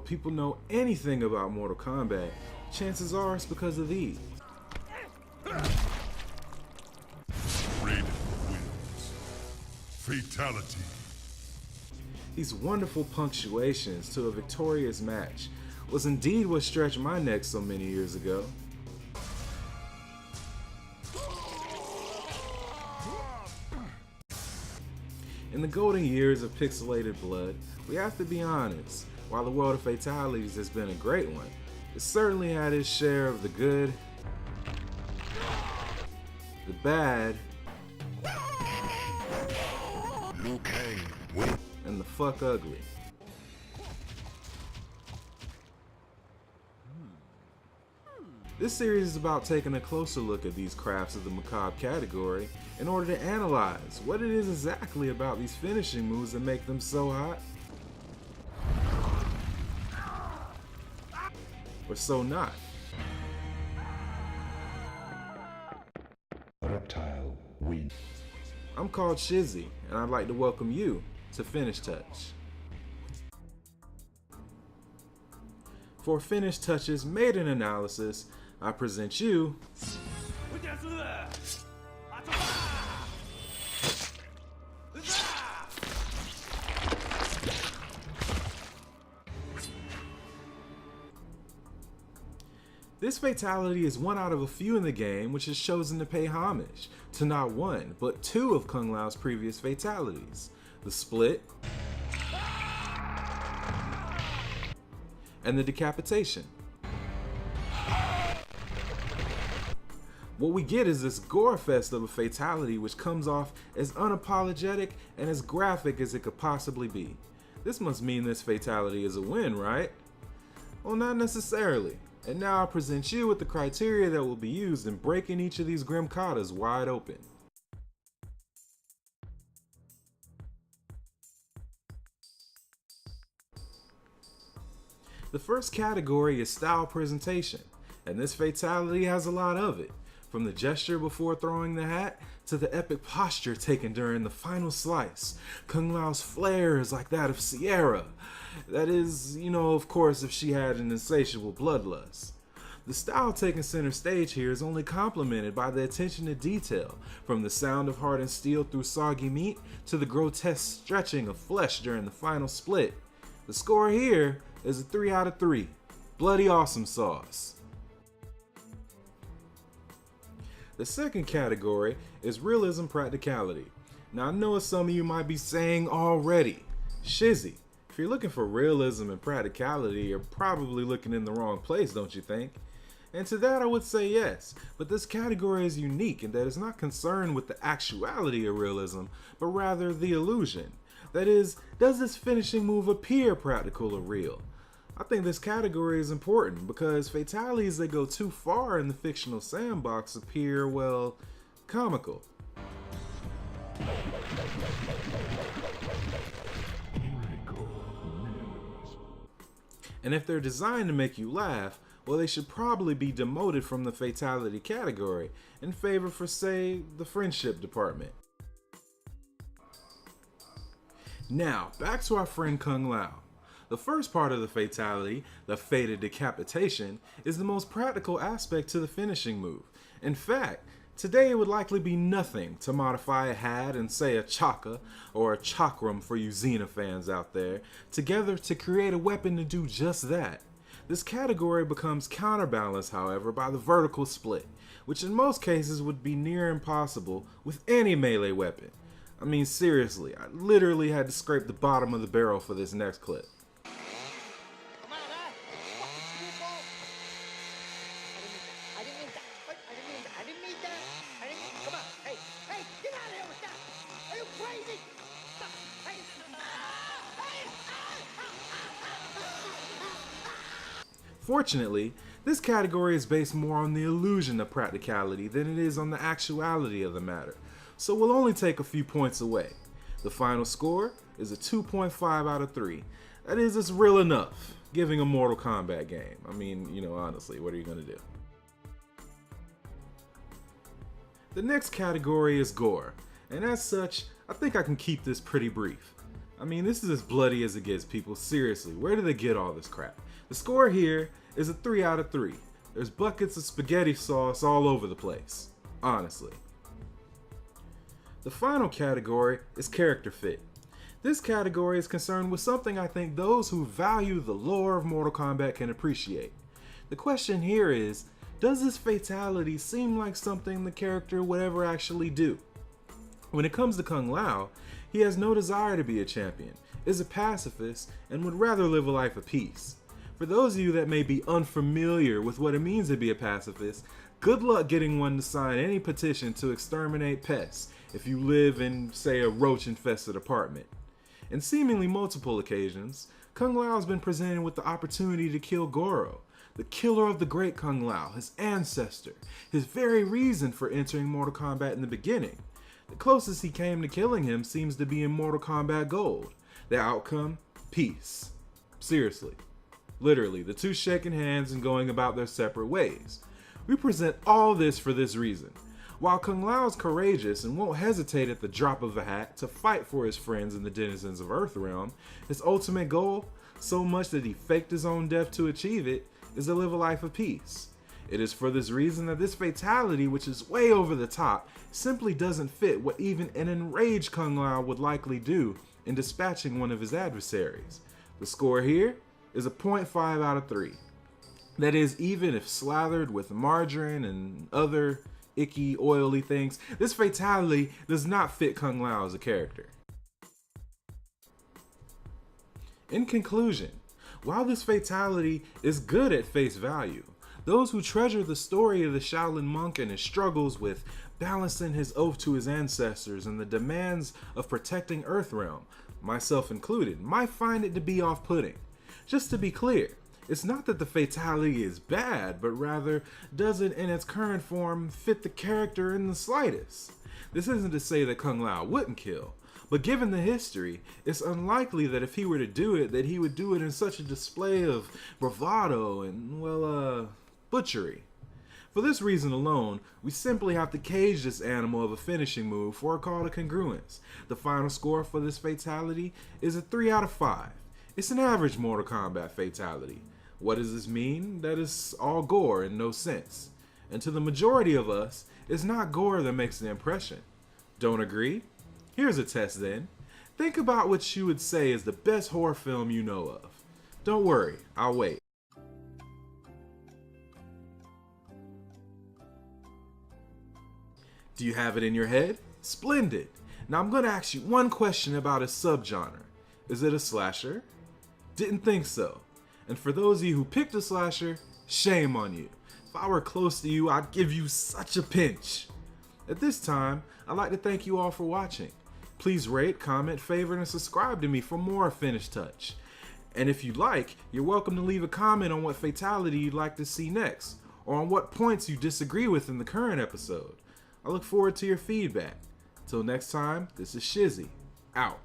people know anything about Mortal Kombat, chances are it's because of these. Red wins. Fatality. These wonderful punctuations to a victorious match was indeed what stretched my neck so many years ago. In the golden years of pixelated blood, we have to be honest, while the world of Fatalities has been a great one, it certainly had its share of the good, the bad, and the fuck ugly. This series is about taking a closer look at these crafts of the macabre category in order to analyze what it is exactly about these finishing moves that make them so hot, or so not. Reptile win. I'm called Shizzy, and I'd like to welcome you to Finish Touch. For Finish Touch's maiden analysis, I present you This fatality is one out of a few in the game which has chosen to pay homage to not one, but two of Kung Lao's previous fatalities, the split and the decapitation. What we get is this gore fest of a fatality which comes off as unapologetic and as graphic as it could possibly be. This must mean this fatality is a win, right? Well, not necessarily. And now I present you with the criteria that will be used in breaking each of these grim katas wide open. The first category is style presentation, and this fatality has a lot of it. From the gesture before throwing the hat, to the epic posture taken during the final slice. Kung Lao's flair is like that of Sierra. That is, of course, if she had an insatiable bloodlust. The style taking center stage here is only complemented by the attention to detail, from the sound of hardened steel through soggy meat, to the grotesque stretching of flesh during the final split. The score here is a 3 out of 3. Bloody awesome sauce. The second category is realism practicality. Now I know what some of you might be saying already. Shizzy, if you're looking for realism and practicality, you're probably looking in the wrong place, don't you think? And to that I would say yes, but this category is unique in that it's not concerned with the actuality of realism, but rather the illusion. That is, does this finishing move appear practical or real? I think this category is important because fatalities that go too far in the fictional sandbox appear, well, comical. And if they're designed to make you laugh, well, they should probably be demoted from the fatality category in favor for, say, the friendship department. Now, back to our friend Kung Lao. The first part of the fatality, the fated decapitation, is the most practical aspect to the finishing move. In fact, today it would likely be nothing to modify a hat and say a chakra, or a chakram for you Xena fans out there, together to create a weapon to do just that. This category becomes counterbalanced, however, by the vertical split, which in most cases would be near impossible with any melee weapon. I mean, seriously, I literally had to scrape the bottom of the barrel for this next clip. Fortunately, this category is based more on the illusion of practicality than it is on the actuality of the matter, so we'll only take a few points away. The final score is a 2.5 out of 3. That is, it's real enough, giving a Mortal Kombat game. I mean, honestly, what are you gonna do? The next category is Gore, and as such, I think I can keep this pretty brief. I mean, this is as bloody as it gets, people. Seriously, where do they get all this crap? The score here is a 3 out of 3. There's buckets of spaghetti sauce all over the place, honestly. The final category is character fit. This category is concerned with something I think those who value the lore of Mortal Kombat can appreciate. The question here is, does this fatality seem like something the character would ever actually do? When it comes to Kung Lao, he has no desire to be a champion, is a pacifist, and would rather live a life of peace. For those of you that may be unfamiliar with what it means to be a pacifist, good luck getting one to sign any petition to exterminate pests if you live in, say, a roach-infested apartment. In seemingly multiple occasions, Kung Lao has been presented with the opportunity to kill Gore, the killer of the great Kung Lao, his ancestor, his very reason for entering Mortal Kombat in the beginning. The closest he came to killing him seems to be in Mortal Kombat Gold. The outcome? Peace. Seriously. Literally, the two shaking hands and going about their separate ways. We present all this for this reason. While Kung Lao is courageous and won't hesitate at the drop of a hat to fight for his friends and the denizens of Earthrealm, his ultimate goal, so much that he faked his own death to achieve it, is to live a life of peace. It is for this reason that this fatality, which is way over the top, simply doesn't fit what even an enraged Kung Lao would likely do in dispatching one of his adversaries. The score here is a 0.5 out of 3. That is, even if slathered with margarine and other icky, oily things, this fatality does not fit Kung Lao as a character. In conclusion, while this fatality is good at face value, those who treasure the story of the Shaolin monk and his struggles with balancing his oath to his ancestors and the demands of protecting Earthrealm, myself included, might find it to be off-putting. Just to be clear, it's not that the fatality is bad, but rather doesn't in its current form fit the character in the slightest. This isn't to say that Kung Lao wouldn't kill, but given the history, it's unlikely that if he were to do it, that he would do it in such a display of bravado and, well, butchery. For this reason alone, we simply have to cage this animal of a finishing move for a call to congruence. The final score for this fatality is a 3 out of 5. It's an average Mortal Kombat fatality. What does this mean? That it's all gore and no sense. And to the majority of us, it's not gore that makes the impression. Don't agree? Here's a test then. Think about what you would say is the best horror film you know of. Don't worry, I'll wait. Do you have it in your head? Splendid. Now I'm going to ask you one question about a subgenre. Is it a slasher? Didn't think so. And for those of you who picked a slasher, shame on you. If I were close to you, I'd give you such a pinch. At this time, I'd like to thank you all for watching. Please rate, comment, favorite, and subscribe to me for more Finish Touch. And if you'd like, you're welcome to leave a comment on what fatality you'd like to see next, or on what points you disagree with in the current episode. I look forward to your feedback. Till next time, this is Shizzy, out.